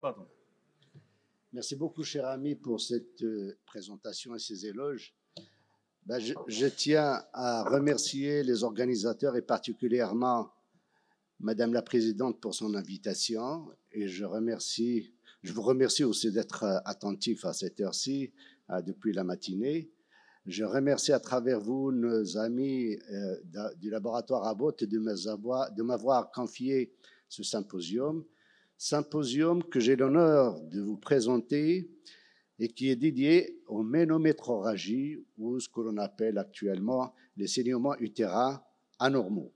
Pardon. Merci beaucoup, cher ami, pour cette présentation et ces éloges. Je tiens à remercier les organisateurs et particulièrement Madame la Présidente pour son invitation. Et je vous remercie aussi d'être attentif à cette heure-ci, depuis la matinée. Je remercie à travers vous nos amis du laboratoire Abbott de m'avoir confié ce symposium que j'ai l'honneur de vous présenter et qui est dédié aux ménométroragies, ou ce que l'on appelle actuellement les saignements utérins anormaux.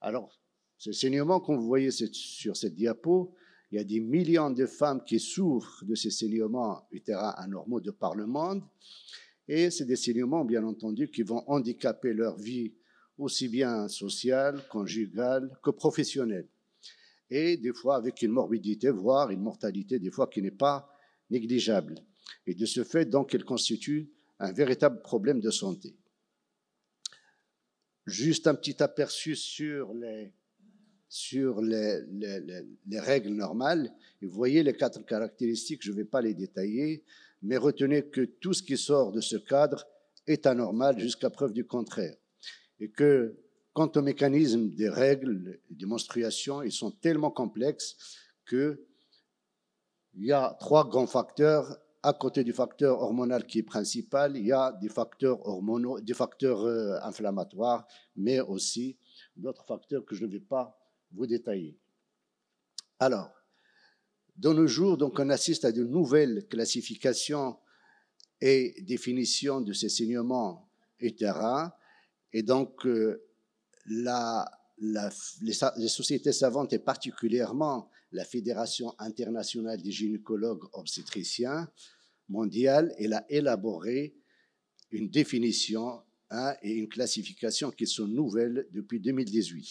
Alors, ces saignements, comme vous voyez sur cette diapo, il y a des millions de femmes qui souffrent de ces saignements utérins anormaux de par le monde, et c'est des saignements, bien entendu, qui vont handicaper leur vie aussi bien sociale, conjugale que professionnelle. Et des fois avec une morbidité, voire une mortalité, des fois qui n'est pas négligeable. Et de ce fait, donc, elle constitue un véritable problème de santé. Juste un petit aperçu sur les règles normales. Et vous voyez les 4 caractéristiques, je ne vais pas les détailler, mais retenez que tout ce qui sort de ce cadre est anormal jusqu'à preuve du contraire. Et que quant au mécanisme des règles et des menstruations, ils sont tellement complexes qu'il y a 3 grands facteurs. À côté du facteur hormonal qui est principal, il y a des facteurs hormonaux, des facteurs inflammatoires, mais aussi d'autres facteurs que je ne vais pas vous détailler. Alors, de nos jours, donc, on assiste à de nouvelles classifications et définitions de ces saignements utérins, et donc les sociétés savantes et particulièrement la Fédération internationale des gynécologues obstétriciens mondiale, elle a élaboré une définition et une classification qui sont nouvelles depuis 2018.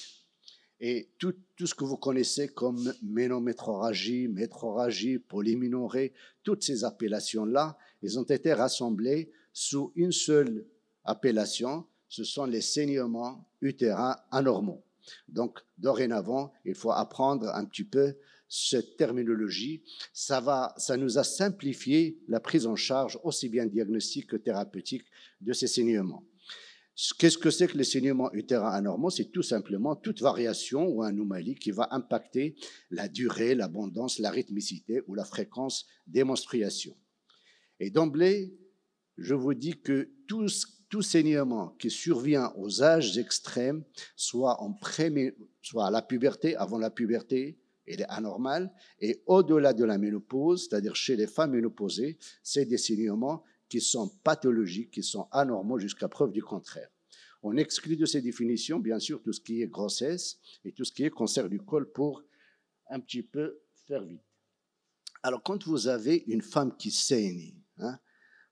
Et tout ce que vous connaissez comme ménométroragie, métroragie, polyménorrhée, toutes ces appellations-là, elles ont été rassemblées sous une seule appellation, ce sont les saignements utérins anormaux. Donc, dorénavant, il faut apprendre un petit peu cette terminologie. Ça nous a simplifié la prise en charge, aussi bien diagnostique que thérapeutique, de ces saignements. Qu'est-ce que c'est que les saignements utérins anormaux? C'est tout simplement toute variation ou anomalie qui va impacter la durée, l'abondance, la rythmicité ou la fréquence des menstruations. Et d'emblée, je vous dis que tout saignement qui survient aux âges extrêmes, soit à la puberté, avant la puberté, il est anormal, et au-delà de la ménopause, c'est-à-dire chez les femmes ménopausées, c'est des saignements qui sont pathologiques, qui sont anormaux jusqu'à preuve du contraire. On exclut de ces définitions, bien sûr, tout ce qui est grossesse et tout ce qui est cancer du col pour un petit peu faire vite. Alors, quand vous avez une femme qui saigne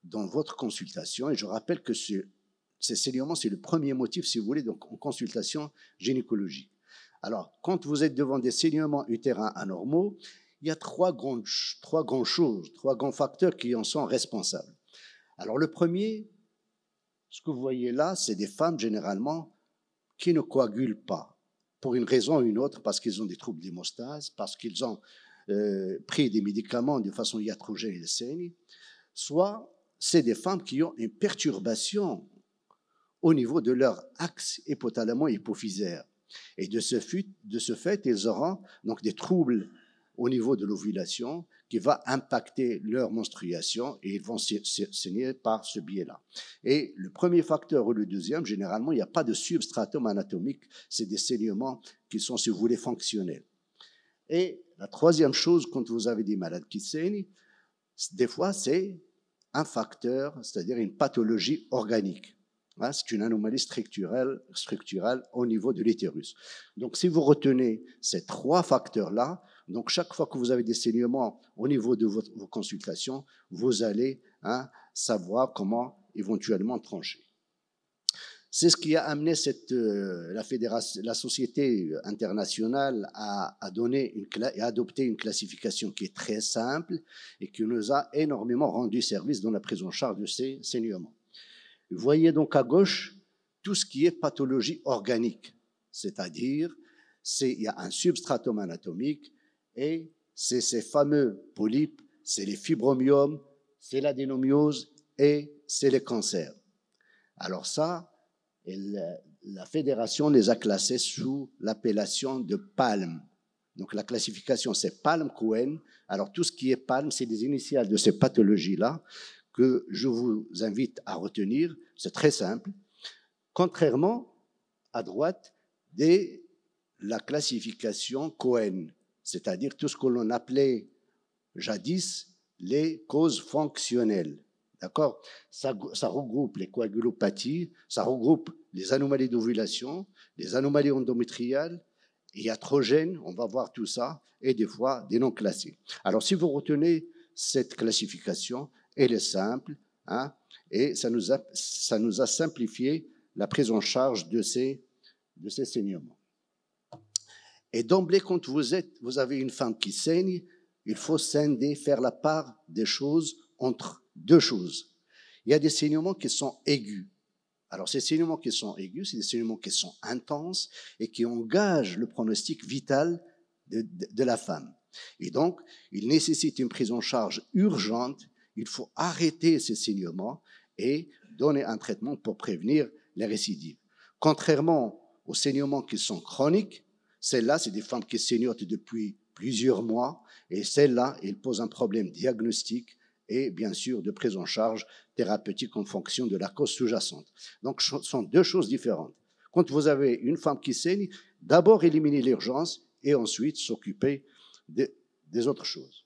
dans votre consultation, et je rappelle que ces saignements, c'est le premier motif, si vous voulez, donc en consultation gynécologique. Alors, quand vous êtes devant des saignements utérins anormaux, il y a trois grands facteurs qui en sont responsables. Alors, le premier, ce que vous voyez là, c'est des femmes généralement qui ne coagulent pas, pour une raison ou une autre, parce qu'ils ont des troubles d'hémostase, parce qu'ils ont pris des médicaments de façon iatrogène et saignent, soit c'est des femmes qui ont une perturbation au niveau de leur axe hypothalamo-hypophysaire. Et de ce fait, ils auront donc des troubles au niveau de l'ovulation qui va impacter leur menstruation et ils vont saigner par ce biais-là. Et le premier facteur ou le deuxième, généralement, il n'y a pas de substratum anatomique, c'est des saignements qui sont, si vous voulez, fonctionnels. Et la troisième chose, quand vous avez des malades qui saignent, des fois, c'est un facteur, c'est-à-dire une pathologie organique. C'est une anomalie structurelle au niveau de l'utérus. Donc, si vous retenez ces trois facteurs-là, donc chaque fois que vous avez des saignements au niveau de vos consultations, vous allez savoir comment éventuellement trancher. C'est ce qui a amené la Société internationale à adopter une classification qui est très simple et qui nous a énormément rendu service dans la prise en charge de ces saignements. Vous voyez donc à gauche tout ce qui est pathologie organique, c'est-à-dire il y a un substratum anatomique et c'est ces fameux polypes, c'est les fibromyoses, c'est l'adénomiose et c'est les cancers. Alors ça, la fédération les a classés sous l'appellation de PALM. Donc la classification, c'est PALM-Cohen. Alors tout ce qui est PALM, c'est des initiales de ces pathologies-là que je vous invite à retenir. C'est très simple. Contrairement à droite de la classification Cohen, c'est-à-dire tout ce que l'on appelait jadis les causes fonctionnelles. D'accord ? Ça regroupe les coagulopathies, ça regroupe les anomalies d'ovulation, les anomalies endométriales, iatrogènes, on va voir tout ça, et des fois des non classés. Alors si vous retenez cette classification, elle est simple, hein, et ça nous a simplifié la prise en charge de ces saignements. Et d'emblée, quand vous avez une femme qui saigne, il faut scinder, faire la part des choses entre deux choses. Il y a des saignements qui sont aigus. Alors, ces saignements qui sont aigus, c'est des saignements qui sont intenses et qui engagent le pronostic vital de la femme. Et donc, il nécessite une prise en charge urgente. Il faut arrêter ces saignements et donner un traitement pour prévenir les récidives. Contrairement aux saignements qui sont chroniques, celles-là, c'est des femmes qui saignotent depuis plusieurs mois et celles-là, elles posent un problème diagnostique et bien sûr de prise en charge thérapeutique en fonction de la cause sous-jacente. Donc, ce sont deux choses différentes. Quand vous avez une femme qui saigne, d'abord éliminer l'urgence et ensuite s'occuper des autres choses.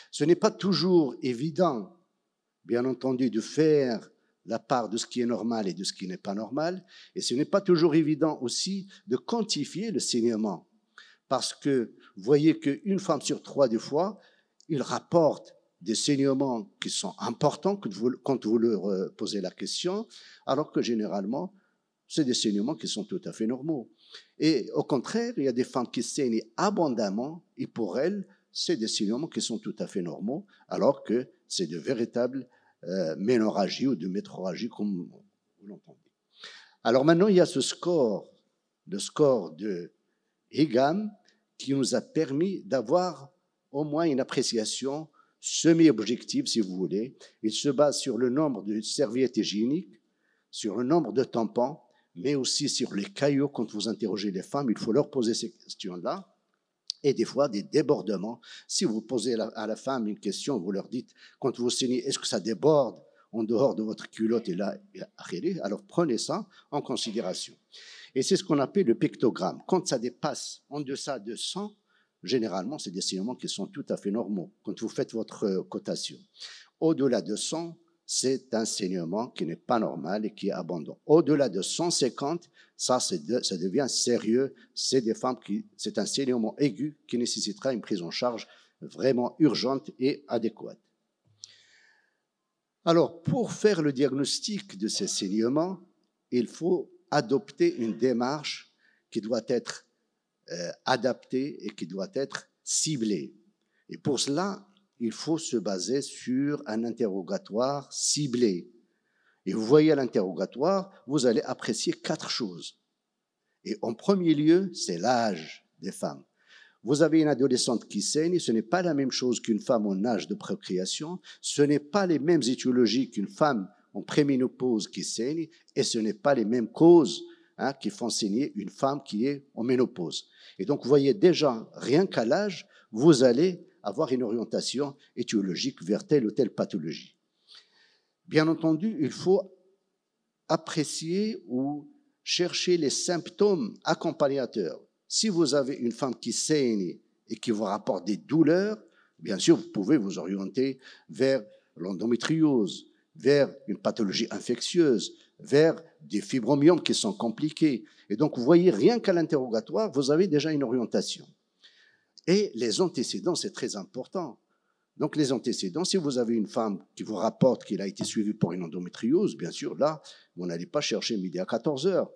Ce n'est pas toujours évident, bien entendu, de faire la part de ce qui est normal et de ce qui n'est pas normal, et ce n'est pas toujours évident aussi de quantifier le saignement, parce que vous voyez qu'une femme sur 3 des fois, il rapporte des saignements qui sont importants quand vous leur posez la question, alors que généralement, c'est des saignements qui sont tout à fait normaux. Et au contraire, il y a des femmes qui saignent abondamment, et pour elles, c'est des saignements qui sont tout à fait normaux, alors que c'est de véritables ménorragie ou de métrorragie, comme vous l'entendez. Alors maintenant, il y a ce score, le score de Higham, qui nous a permis d'avoir au moins une appréciation semi-objective, si vous voulez. Il se base sur le nombre de serviettes hygiéniques, sur le nombre de tampons, mais aussi sur les caillots. Quand vous interrogez les femmes, il faut leur poser ces questions-là. Et des fois, des débordements. Si vous posez à la femme une question, vous leur dites, quand vous saignez, est-ce que ça déborde en dehors de votre culotte et là, alors prenez ça en considération. Et c'est ce qu'on appelle le pictogramme. Quand ça dépasse en deçà de 100, généralement, c'est des saignements qui sont tout à fait normaux, quand vous faites votre cotation. Au-delà de 100, c'est un saignement qui n'est pas normal et qui est abondant. Au-delà de 150, ça devient sérieux. C'est un saignement aigu qui nécessitera une prise en charge vraiment urgente et adéquate. Alors, pour faire le diagnostic de ces saignements, il faut adopter une démarche qui doit être adaptée et qui doit être ciblée. Et pour cela, il faut se baser sur un interrogatoire ciblé. Et vous voyez à l'interrogatoire, vous allez apprécier 4 choses. Et en premier lieu, c'est l'âge des femmes. Vous avez une adolescente qui saigne, ce n'est pas la même chose qu'une femme en âge de procréation, ce n'est pas les mêmes étiologies qu'une femme en préménopause qui saigne, et ce n'est pas les mêmes causes qui font saigner une femme qui est en ménopause. Et donc, vous voyez déjà, rien qu'à l'âge, vous allez avoir une orientation étiologique vers telle ou telle pathologie. Bien entendu, il faut apprécier ou chercher les symptômes accompagnateurs. Si vous avez une femme qui saigne et qui vous rapporte des douleurs, bien sûr, vous pouvez vous orienter vers l'endométriose, vers une pathologie infectieuse, vers des fibromyoses qui sont compliqués. Et donc, vous voyez, rien qu'à l'interrogatoire, vous avez déjà une orientation. Et les antécédents, c'est très important. Donc, les antécédents, si vous avez une femme qui vous rapporte qu'elle a été suivie pour une endométriose, bien sûr, là, vous n'allez pas chercher midi à 14 heures.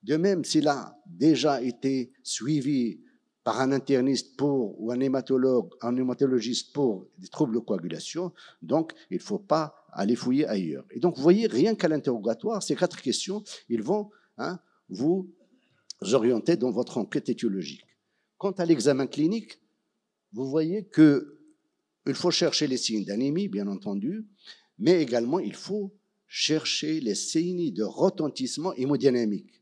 De même, s'il a déjà été suivi par un interniste ou un hématologiste pour des troubles de coagulation, donc il ne faut pas aller fouiller ailleurs. Et donc, vous voyez, rien qu'à l'interrogatoire, ces 4 questions, ils vont vous orienter dans votre enquête étiologique. Quant à l'examen clinique, vous voyez qu'il faut chercher les signes d'anémie, bien entendu, mais également il faut chercher les signes de retentissement hémodynamique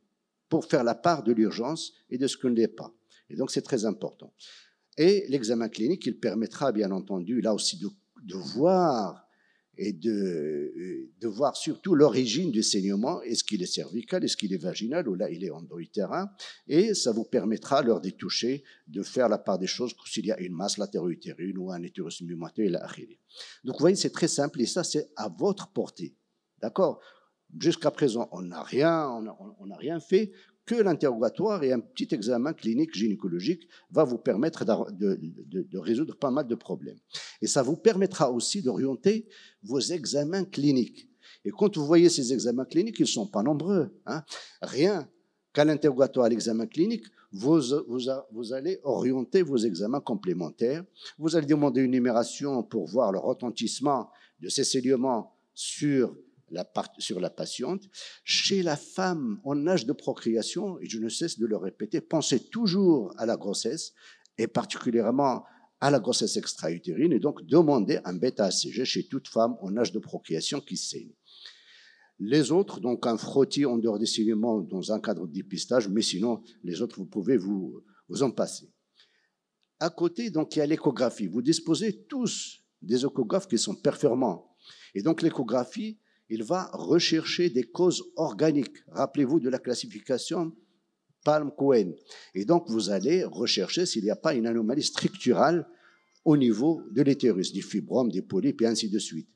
pour faire la part de l'urgence et de ce que n'est pas. Et donc, c'est très important. Et l'examen clinique, il permettra, bien entendu, là aussi, de voir et de voir surtout l'origine du saignement. Est-ce qu'il est cervical, est-ce qu'il est vaginal, ou là, il est endoutérin. Et ça vous permettra, lors des touchés, de faire la part des choses s'il y a une masse latéro-utérine ou un utérus myomatoeux et la achille. Donc, vous voyez, c'est très simple et ça, c'est à votre portée. D'accord? Jusqu'à présent, on n'a rien fait, que l'interrogatoire et un petit examen clinique gynécologique va vous permettre de résoudre pas mal de problèmes. Et ça vous permettra aussi d'orienter vos examens cliniques. Et quand vous voyez ces examens cliniques, ils ne sont pas nombreux. Hein. Rien qu'à l'interrogatoire et l'examen clinique, vous allez orienter vos examens complémentaires. Vous allez demander une numération pour voir le retentissement de ces saignements sur la patiente. Chez la femme en âge de procréation, et je ne cesse de le répéter, pensez toujours à la grossesse, et particulièrement à la grossesse extra-utérine, et donc demandez un bêta-HCG chez toute femme en âge de procréation qui saigne. Les autres, donc un frottis en dehors des saignements dans un cadre de dépistage, mais sinon, les autres, vous pouvez vous en passer. À côté, donc, il y a l'échographie. Vous disposez tous des échographes qui sont performants. Et donc, l'échographie, il va rechercher des causes organiques. Rappelez-vous de la classification Palm-Cohen. Et donc, vous allez rechercher s'il n'y a pas une anomalie structurale au niveau de l'utérus, des fibromes, des polypes, et ainsi de suite.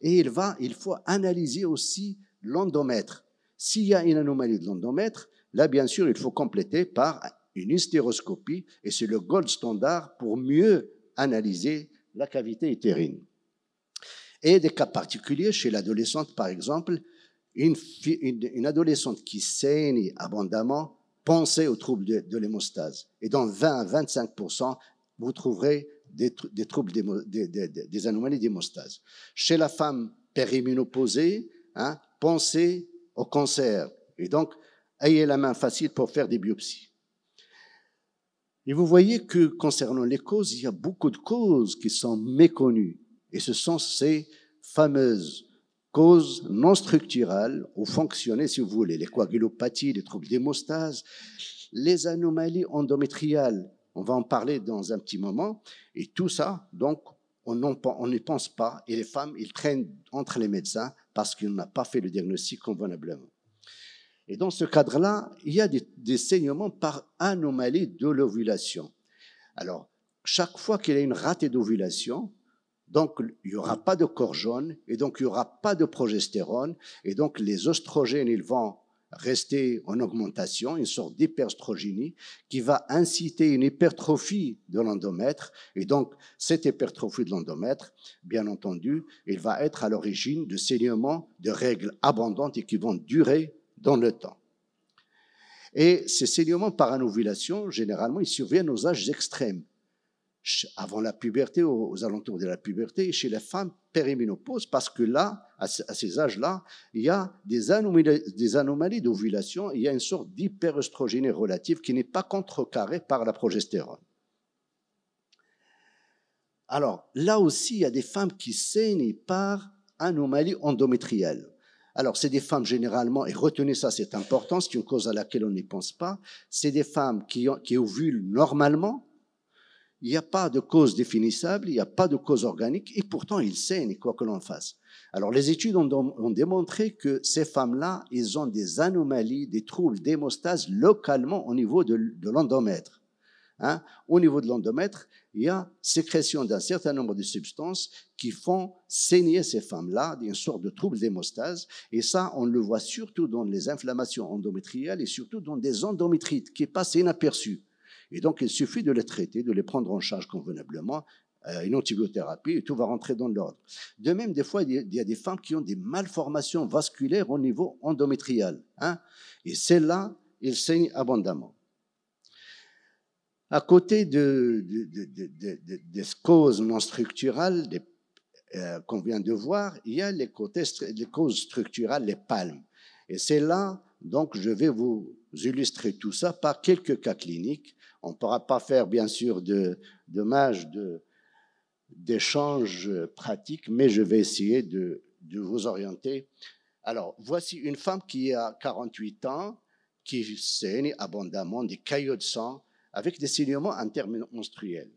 Et il faut analyser aussi l'endomètre. S'il y a une anomalie de l'endomètre, là, bien sûr, il faut compléter par une hystéroscopie, et c'est le gold standard pour mieux analyser la cavité utérine. Et des cas particuliers, chez l'adolescente, par exemple, une adolescente qui saigne abondamment, pensez aux troubles de l'hémostase. Et dans 20 à 25%, vous trouverez des troubles, des anomalies d'hémostase. Chez la femme périménopausée, hein, pensez au cancer. Et donc, ayez la main facile pour faire des biopsies. Et vous voyez que concernant les causes, il y a beaucoup de causes qui sont méconnues. Et ce sont ces fameuses causes non structurales ou fonctionnelles, si vous voulez, les coagulopathies, les troubles d'hémostase, les anomalies endométriales. On va en parler dans un petit moment. Et tout ça, donc, on n'y pense pas. Et les femmes, ils traînent entre les médecins parce qu'ils n'ont pas fait le diagnostic convenablement. Et dans ce cadre-là, il y a des saignements par anomalie de l'ovulation. Alors, chaque fois qu'il y a une ratée d'ovulation, donc il n'y aura pas de corps jaune, et donc il n'y aura pas de progestérone, et donc les oestrogènes, ils vont rester en augmentation, une sorte d'hyperstrogénie qui va inciter une hypertrophie de l'endomètre. Et donc, cette hypertrophie de l'endomètre, bien entendu, il va être à l'origine de saignements de règles abondantes et qui vont durer dans le temps. Et ces saignements par anovulation, généralement, ils surviennent aux âges extrêmes. Avant la puberté, aux alentours de la puberté, et chez les femmes périménopause, parce que là, à ces âges-là, il y a des anomalies d'ovulation, il y a une sorte d'hyperœstrogénie relative qui n'est pas contrecarrée par la progestérone. Alors, là aussi, il y a des femmes qui saignent par anomalie endométriale. Alors, c'est des femmes généralement, et retenez ça, c'est important, c'est une cause à laquelle on n'y pense pas, c'est des femmes qui ovulent normalement. Il n'y a pas de cause définissable, il n'y a pas de cause organique, et pourtant ils saignent, quoi que l'on fasse. Alors les études ont démontré que ces femmes-là, ils ont des anomalies, des troubles d'hémostase localement au niveau de l'endomètre. Hein? Au niveau de l'endomètre, il y a sécrétion d'un certain nombre de substances qui font saigner ces femmes-là, une sorte de trouble d'hémostase, et ça, on le voit surtout dans les inflammations endométriales et surtout dans des endométrites qui passent inaperçues. Et donc, il suffit de les traiter, de les prendre en charge convenablement, une antibiothérapie, et tout va rentrer dans l'ordre. De même, des fois, il y a des femmes qui ont des malformations vasculaires au niveau endométrial. Hein, et celles-là, ils saignent abondamment. À côté des causes non structurales qu'on vient de voir, il y a les causes structurales, les palmes. Et c'est là, Donc, je vais vous illustrer tout ça par quelques cas cliniques. On ne pourra pas faire, bien sûr, d'échanges pratiques, mais je vais essayer de vous orienter. Alors, voici une femme qui a 48 ans, qui saigne abondamment des caillots de sang avec des saignements intermenstruels.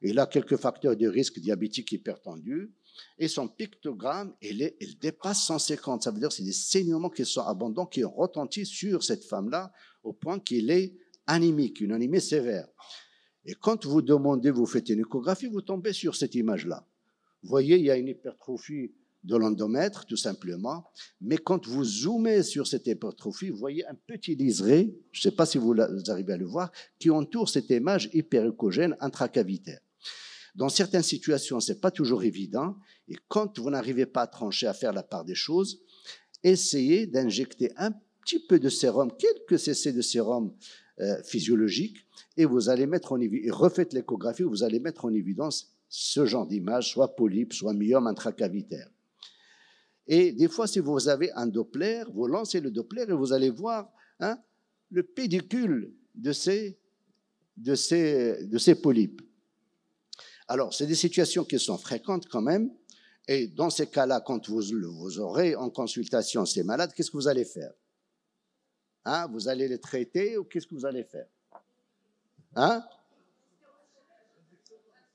Il a quelques facteurs de risque diabétique hypertendu et son pictogramme, il dépasse 150. Ça veut dire que c'est des saignements qui sont abondants, qui ont retenti sur cette femme-là au point qu'il est anémique, une anémie sévère. Et quand vous demandez, vous faites une échographie, vous tombez sur cette image-là. Vous voyez, il y a une hypertrophie de l'endomètre, tout simplement. Mais quand vous zoomez sur cette hypertrophie, vous voyez un petit liseré, je ne sais pas si vous arrivez à le voir, qui entoure cette image hyperéchogène intracavitaire. Dans certaines situations, ce n'est pas toujours évident. Et quand vous n'arrivez pas à trancher, à faire la part des choses, essayez d'injecter un petit peu de sérum, quelques cc de sérum physiologique, et vous allez mettre en évidence, et refaites l'échographie, vous allez mettre en évidence ce genre d'image, soit polype, soit myome intracavitaire. Et des fois, si vous avez un Doppler, vous lancez le Doppler et vous allez voir le pédicule de ces polypes. Alors, c'est des situations qui sont fréquentes quand même. Et dans ces cas-là, quand vous aurez en consultation ces malades, qu'est-ce que vous allez faire? Vous allez les traiter ou qu'est-ce que vous allez faire?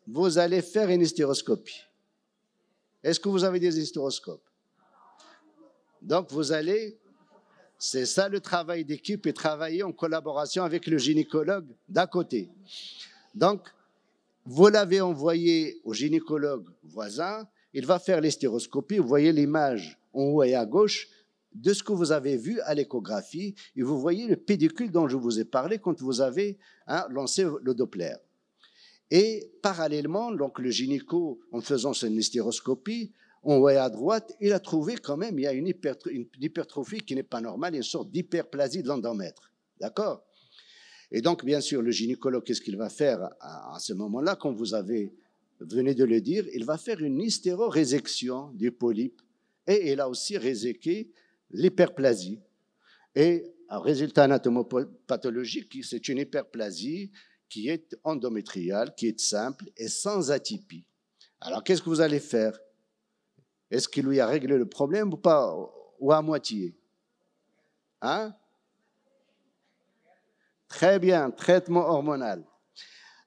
Vous allez faire une hystéroscopie. Est-ce que vous avez des hystéroscopes? Donc, c'est ça le travail d'équipe et travailler en collaboration avec le gynécologue d'à côté. Donc, vous l'avez envoyé au gynécologue voisin, il va faire l'hystéroscopie, vous voyez l'image en haut et à gauche de ce que vous avez vu à l'échographie et vous voyez le pédicule dont je vous ai parlé quand vous avez lancé le Doppler. Et parallèlement, donc le gynéco, en faisant son hystéroscopie, en haut et à droite, il a trouvé quand même il y a une hypertrophie qui n'est pas normale, une sorte d'hyperplasie de l'endomètre. D'accord? Et donc, bien sûr, le gynécologue, qu'est-ce qu'il va faire à ce moment-là, quand vous venez de le dire, il va faire une hystérorésection du polype et il a aussi réséqué l'hyperplasie. Et un résultat anatomopathologique, c'est une hyperplasie qui est endométriale, qui est simple et sans atypie. Alors, qu'est-ce que vous allez faire? Est-ce qu'il lui a réglé le problème ou pas, ou à moitié? Très bien, traitement hormonal.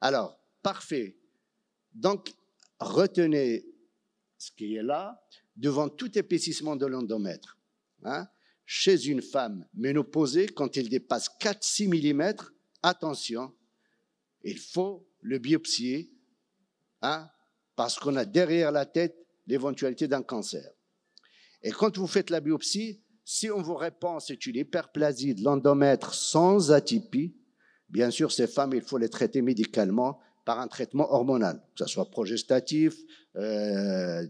Alors, parfait. Donc, retenez ce qui est là, devant tout épaississement de l'endomètre. Chez une femme ménopausée, quand il dépasse 4-6 mm, attention, il faut le biopsier, parce qu'on a derrière la tête l'éventualité d'un cancer. Et quand vous faites la biopsie, si on vous répond c'est une hyperplasie de l'endomètre sans atypie, bien sûr, ces femmes, il faut les traiter médicalement par un traitement hormonal, que ce soit progestatif,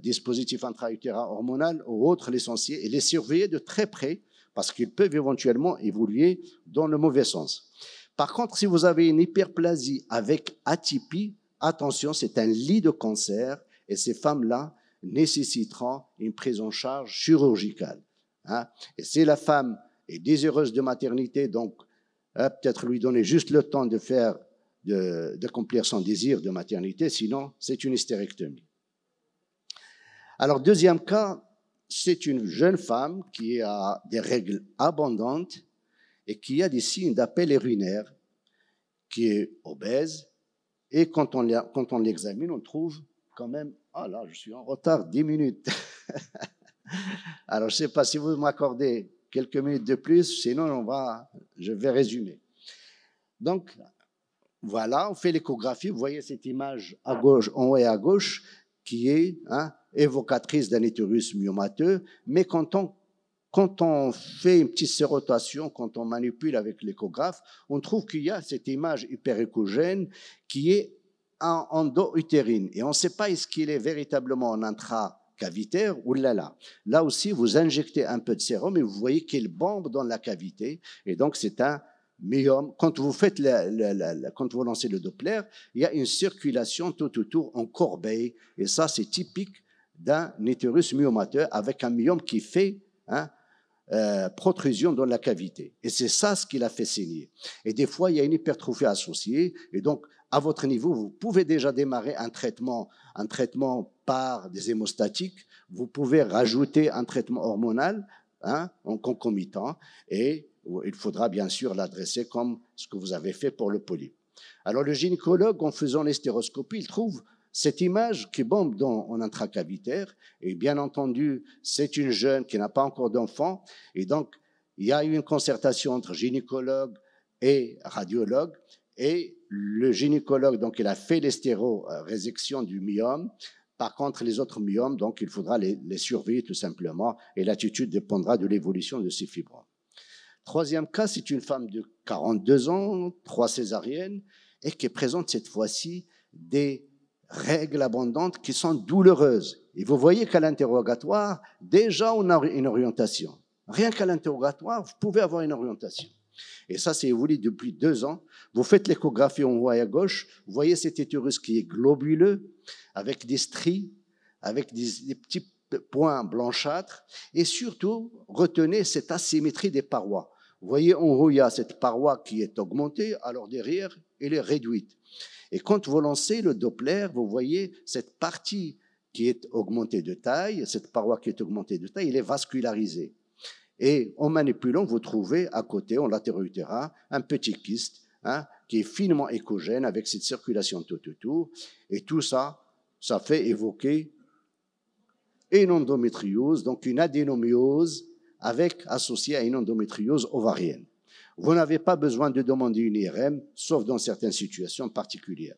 dispositif intra-utérin hormonal ou autre, l'essentiel, et les surveiller de très près parce qu'ils peuvent éventuellement évoluer dans le mauvais sens. Par contre, si vous avez une hyperplasie avec atypie, attention, c'est un lit de cancer et ces femmes-là nécessiteront une prise en charge chirurgicale. Et si la femme est désireuse de maternité, donc peut-être lui donner juste le temps d'accomplir son désir de maternité, sinon c'est une hystérectomie. Alors, deuxième cas, c'est une jeune femme qui a des règles abondantes et qui a des signes d'appel urinaire, qui est obèse, et quand on l'examine, on trouve quand même, là, je suis en retard, 10 minutes. Alors, je ne sais pas si vous m'accordez quelques minutes de plus, sinon je vais résumer. Donc, voilà, on fait l'échographie, vous voyez cette image à gauche, en haut et à gauche, qui est évocatrice d'un utérus myomateux, mais quand on fait une petite sérotation, quand on manipule avec l'échographe, on trouve qu'il y a cette image hyperéchogène qui est en endo-utérine. Et on ne sait pas est-ce qu'il est véritablement en intracavitaire ou là. Là aussi, vous injectez un peu de sérum et vous voyez qu'il bombe dans la cavité. Et donc, c'est un myome. Quand vous faites quand vous lancez le Doppler, il y a une circulation tout autour en corbeille. Et ça, c'est typique d'un utérus myomateux avec un myome qui fait protrusion dans la cavité. Et c'est ça ce qui l'a fait saigner. Et des fois, il y a une hypertrophie associée. Et donc, à votre niveau, vous pouvez déjà démarrer un traitement par des hémostatiques. Vous pouvez rajouter un traitement hormonal en concomitant. Et il faudra bien sûr l'adresser comme ce que vous avez fait pour le polype. Alors, le gynécologue, en faisant l'hystéroscopie, il trouve cette image qui bombe en intracavitaire, et bien entendu, c'est une jeune qui n'a pas encore d'enfant, et donc il y a eu une concertation entre gynécologue et radiologue, et le gynécologue, donc il a fait l'hystérorésection du myome. Par contre, les autres myomes, donc il faudra les surveiller tout simplement, et l'attitude dépendra de l'évolution de ces fibromes. Troisième cas, c'est une femme de 42 ans, 3 césariennes, et qui présente cette fois-ci des règles abondantes qui sont douloureuses. Et vous voyez qu'à l'interrogatoire, déjà on a une orientation. Rien qu'à l'interrogatoire, vous pouvez avoir une orientation. Et ça, c'est évolué depuis 2 ans. Vous faites l'échographie en haut et à gauche, vous voyez cet utérus qui est globuleux, avec des stries, avec des petits points blanchâtres, et surtout, retenez cette asymétrie des parois. Vous voyez, en haut, il y a cette paroi qui est augmentée, alors derrière, elle est réduite. Et quand vous lancez le Doppler, vous voyez cette partie qui est augmentée de taille, cette paroi qui est augmentée de taille, elle est vascularisée. Et en manipulant, vous trouvez à côté, en latéro-utérin, un petit kyste qui est finement échogène avec cette circulation tout autour. Et tout ça, ça fait évoquer une endométriose, donc une adénomyose associée à une endométriose ovarienne. Vous n'avez pas besoin de demander une IRM, sauf dans certaines situations particulières.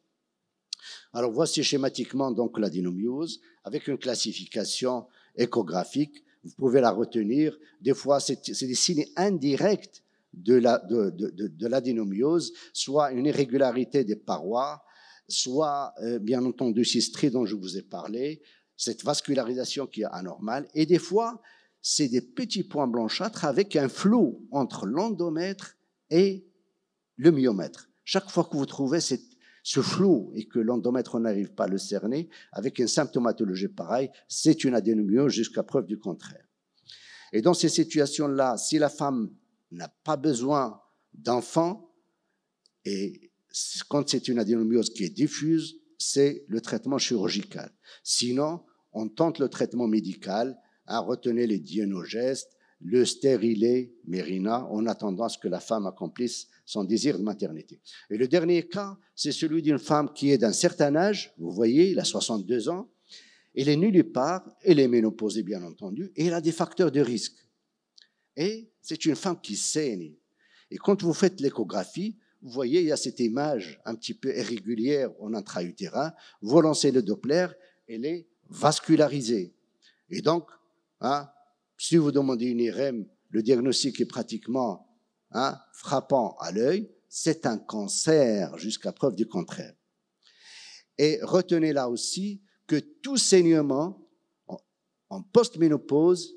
Alors voici schématiquement donc l'adénomyose, avec une classification échographique. Vous pouvez la retenir. Des fois, c'est des signes indirects de l'adénomyose, soit une irrégularité des parois, soit, bien entendu, ces stries dont je vous ai parlé, cette vascularisation qui est anormale. Et des fois, c'est des petits points blanchâtres avec un flou entre l'endomètre et le myomètre. Chaque fois que vous trouvez ce flou et que l'endomètre n'arrive pas à le cerner, avec une symptomatologie pareille, c'est une adénomyose jusqu'à preuve du contraire. Et dans ces situations-là, si la femme n'a pas besoin d'enfant, et quand c'est une adénomyose qui est diffuse, c'est le traitement chirurgical. Sinon, on tente le traitement médical, retenez les Dienogest, le stérilet, Mirena, en attendant à ce que la femme accomplisse son désir de maternité. Et le dernier cas, c'est celui d'une femme qui est d'un certain âge, vous voyez, il a 62 ans, elle est nullipare, elle est ménopausée bien entendu, et elle a des facteurs de risque. Et c'est une femme qui saigne. Et quand vous faites l'échographie, vous voyez, il y a cette image un petit peu irrégulière en intra-utérin, vous lancez le Doppler, elle est vascularisée. Et donc, si vous demandez une IRM, le diagnostic est pratiquement frappant à l'œil, c'est un cancer jusqu'à preuve du contraire. Et retenez là aussi que tout saignement en post-ménopause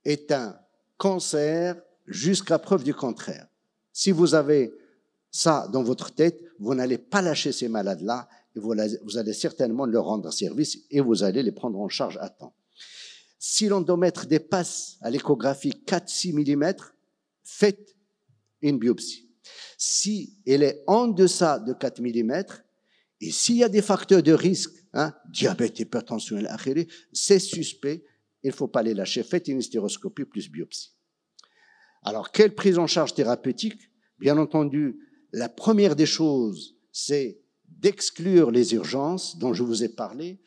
est un cancer jusqu'à preuve du contraire. Si vous avez ça dans votre tête, vous n'allez pas lâcher ces malades-là et vous allez certainement leur rendre service et vous allez les prendre en charge à temps. Si l'endomètre dépasse à l'échographie 4-6 mm, faites une biopsie. Si elle est en deçà de 4 mm, et s'il y a des facteurs de risque, diabète, hypertension, c'est suspect, il ne faut pas les lâcher. Faites une hystéroscopie plus biopsie. Alors, quelle prise en charge thérapeutique? Bien entendu, la première des choses, c'est d'exclure les urgences dont je vous ai parlé,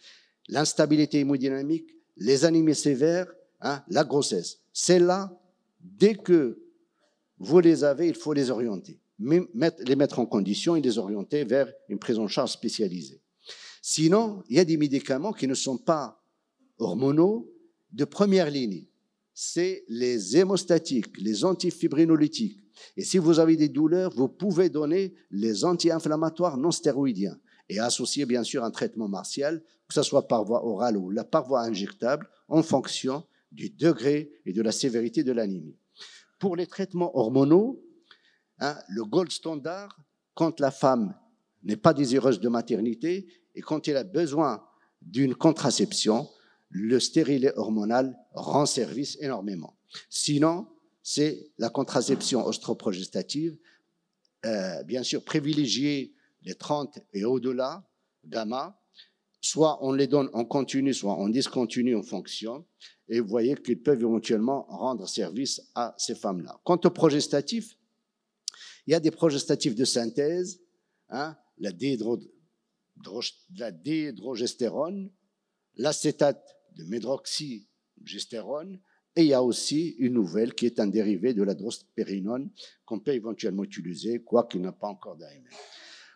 l'instabilité hémodynamique, les anémies sévères, la grossesse. Celles-là, dès que vous les avez, il faut les orienter, les mettre en condition et les orienter vers une prise en charge spécialisée. Sinon, il y a des médicaments qui ne sont pas hormonaux de première ligne. C'est les hémostatiques, les antifibrinolytiques. Et si vous avez des douleurs, vous pouvez donner les anti-inflammatoires non stéroïdiens et associer bien sûr un traitement martial, que ce soit par voie orale ou par voie injectable, en fonction du degré et de la sévérité de l'anémie. Pour les traitements hormonaux, le gold standard, quand la femme n'est pas désireuse de maternité et quand elle a besoin d'une contraception, le stérilet hormonal rend service énormément. Sinon, c'est la contraception ostroprogestative. Bien sûr, privilégier les 30 et au-delà, gamma. Soit on les donne en continu, soit on discontinue en fonction. Et vous voyez qu'ils peuvent éventuellement rendre service à ces femmes-là. Quant aux progestatifs, il y a des progestatifs de synthèse, hein, la déhydrogestérone, l'acétate de médroxygestérone, et il y a aussi une nouvelle qui est un dérivé de la drospérinone qu'on peut éventuellement utiliser, quoiqu'il n'a pas encore d'AML.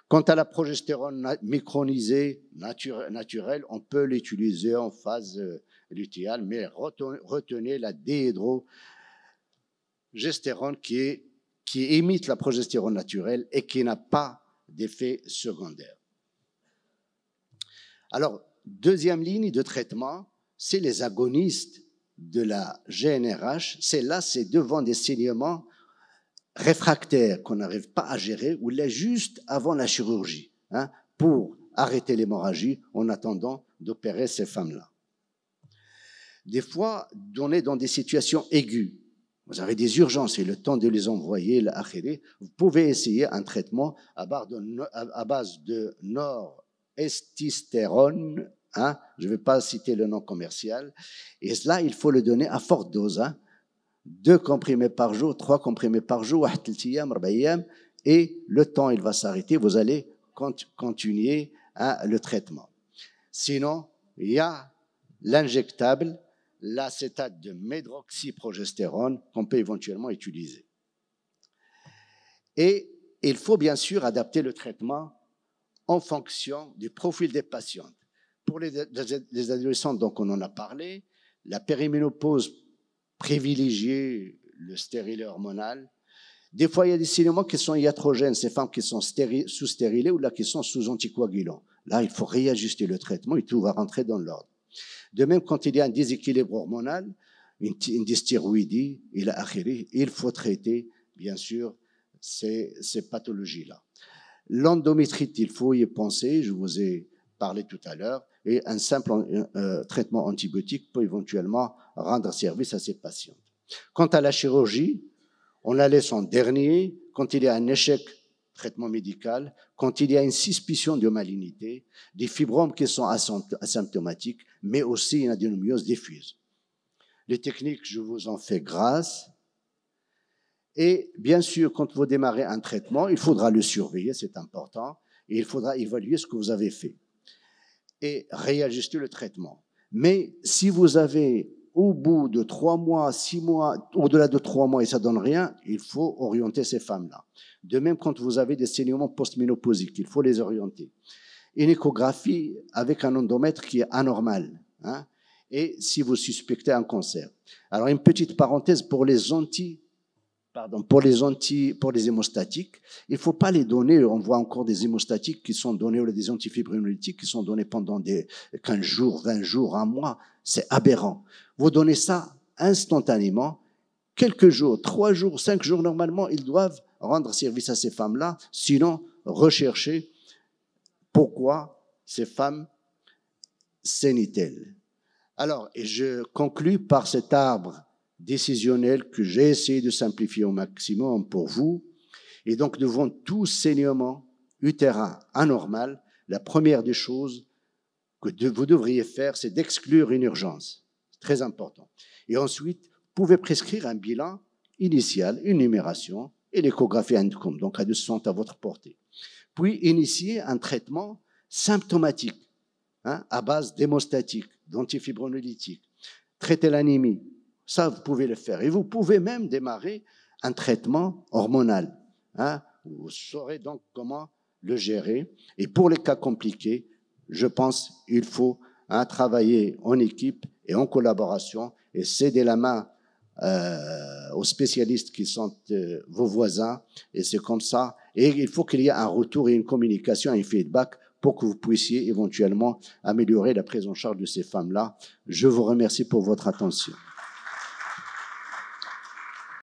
Quant à la progestérone micronisée naturelle, on peut l'utiliser en phase lutéale, mais retenez la déhydrogestérone qui imite la progestérone naturelle et qui n'a pas d'effet secondaire. Alors, deuxième ligne de traitement, c'est les agonistes de la GnRH. C'est devant des saignements réfractaires qu'on n'arrive pas à gérer, ou là juste avant la chirurgie, hein, pour arrêter l'hémorragie en attendant d'opérer ces femmes-là. Des fois, on est dans des situations aiguës. Vous avez des urgences et le temps de les envoyer, vous pouvez essayer un traitement à base de norestystérone, hein, je ne vais pas citer le nom commercial, et cela, il faut le donner à forte dose, hein, 2 comprimés par jour, 3 comprimés par jour, et le temps, il va s'arrêter, vous allez continuer le traitement. Sinon, il y a l'injectable, l'acétate de médroxyprogestérone qu'on peut éventuellement utiliser. Et il faut bien sûr adapter le traitement en fonction du profil des patientes. Pour les adolescentes, donc on en a parlé, la périménopause privilégier le stérilet hormonal. Des fois, il y a des saignements qui sont iatrogènes, ces femmes qui sont sous stérilées ou là qui sont sous anticoagulants. Là, il faut réajuster le traitement et tout va rentrer dans l'ordre. De même, quand il y a un déséquilibre hormonal, une dysthyroïdie, il faut traiter, bien sûr, ces pathologies-là. L'endométrite, il faut y penser, je vous ai parlé tout à l'heure, et un simple traitement antibiotique peut éventuellement rendre service à ces patientes. Quant à la chirurgie, on la laisse en dernier quand il y a un échec traitement médical, quand il y a une suspicion de malignité, des fibromes qui sont asymptomatiques, mais aussi une adénomiose diffuse. Les techniques, je vous en fais grâce. Et bien sûr, quand vous démarrez un traitement, il faudra le surveiller, c'est important, et il faudra évaluer ce que vous avez fait et réajuster le traitement. Mais si vous avez, au bout de 3 mois, 6 mois, au-delà de 3 mois et ça ne donne rien, il faut orienter ces femmes-là. De même, quand vous avez des saignements post-ménopausiques, il faut les orienter. Une échographie avec un endomètre qui est anormal, hein, et si vous suspectez un cancer. Alors, une petite parenthèse pour les hémostatiques, il ne faut pas les donner. On voit encore des hémostatiques qui sont donnés, ou des antifibrinolytiques qui sont donnés pendant 15 jours, 20 jours, 1 mois. C'est aberrant. Vous donnez ça instantanément. Quelques jours, 3 jours, 5 jours, normalement, ils doivent rendre service à ces femmes-là. Sinon, rechercher pourquoi ces femmes saignent-elles. Alors, et je conclus par cet arbre décisionnel que j'ai essayé de simplifier au maximum pour vous. Et donc, devant tout saignement utérin anormal, la première des choses que vous devriez faire, c'est d'exclure une urgence. C'est très important. Et ensuite, vous pouvez prescrire un bilan initial, une numération et l'échographie endocom, donc à 200 à votre portée. Puis, initier un traitement symptomatique, hein, à base d'hémostatique, d'antifibrinolytique. Traiter l'anémie. Ça, vous pouvez le faire. Et vous pouvez même démarrer un traitement hormonal. Hein. Vous saurez donc comment le gérer. Et pour les cas compliqués, je pense qu'il faut travailler en équipe et en collaboration et céder la main aux spécialistes qui sont vos voisins. Et c'est comme ça. Et il faut qu'il y ait un retour et une communication, un feedback pour que vous puissiez éventuellement améliorer la prise en charge de ces femmes-là. Je vous remercie pour votre attention.